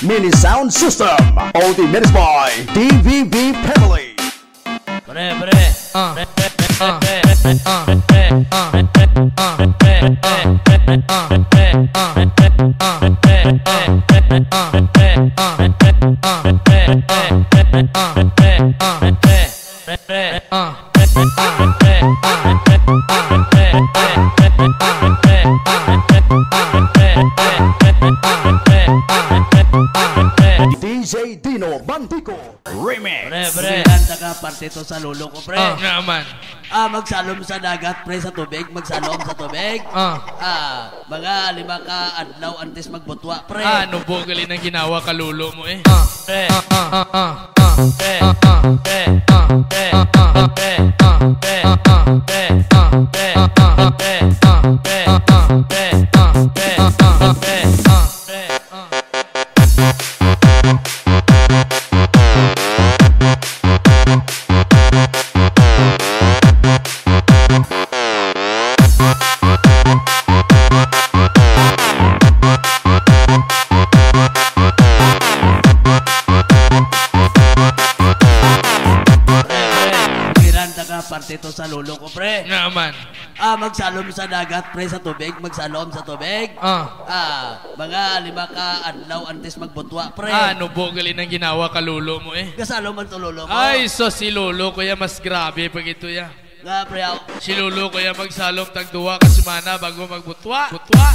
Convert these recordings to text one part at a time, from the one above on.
Mini Sound System. Ultimate by DVB Family. DJ Dino Bantico Remix. Pre, handa ka parte to sa lolo ko, pre. Naman. Magsalom sa dagat, pre, sa tubig. Magsalom sa tubig. Mga 5 ka adlaw antes magbutwa, pre. Ano po galing ang ginawa ka lolo mo eh? Pre. Parte to sa lolo ko, pre. Naman. Magsalom sa dagat, pre, sa tubig. Magsalom sa tubig. Mga 5 ka adlaw antes magbutwa, pre. Ano po galing ang ginawa ka lolo mo eh? Kasalo man to lolo ko. Ay, so si lolo ko ya mas grabe pag ito ya. Nga, pre, Si lolo ko ya magsalom tagduwa ka semana bago magbutwa. Butwa.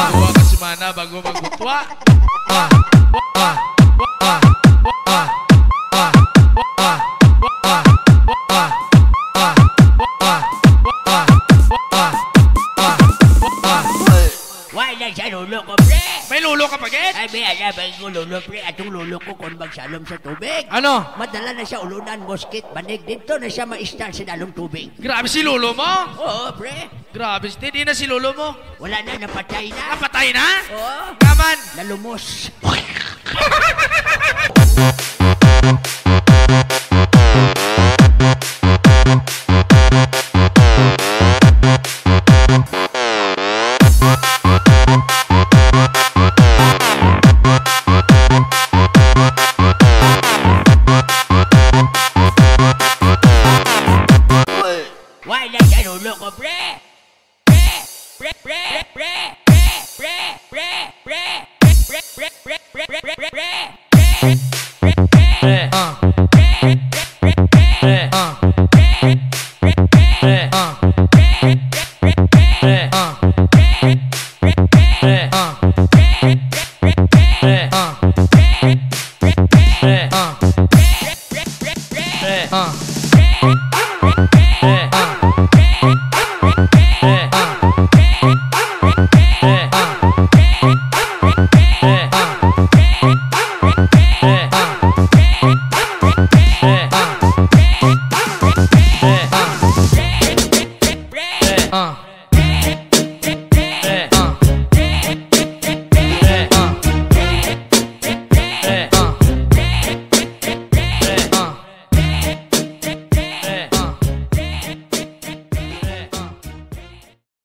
Dua ka semana bago magbutwa. Wala sa lolo ko, pre. May lolo ka pagit? Ay, may alabang ko lolo, pre. Atong lolo ko kung magsalom sa tubig. Ano? Madala na siya ulunan, moskit, banig. Dito na siya ma-start sa dalong tubig. Grabe si lolo mo? Oo, pre. Grabe, hindi na si lolo mo. Wala na, napatay na. Napatay na? Oo. Naman. Nalumos. Wala sa lolo ko, pre.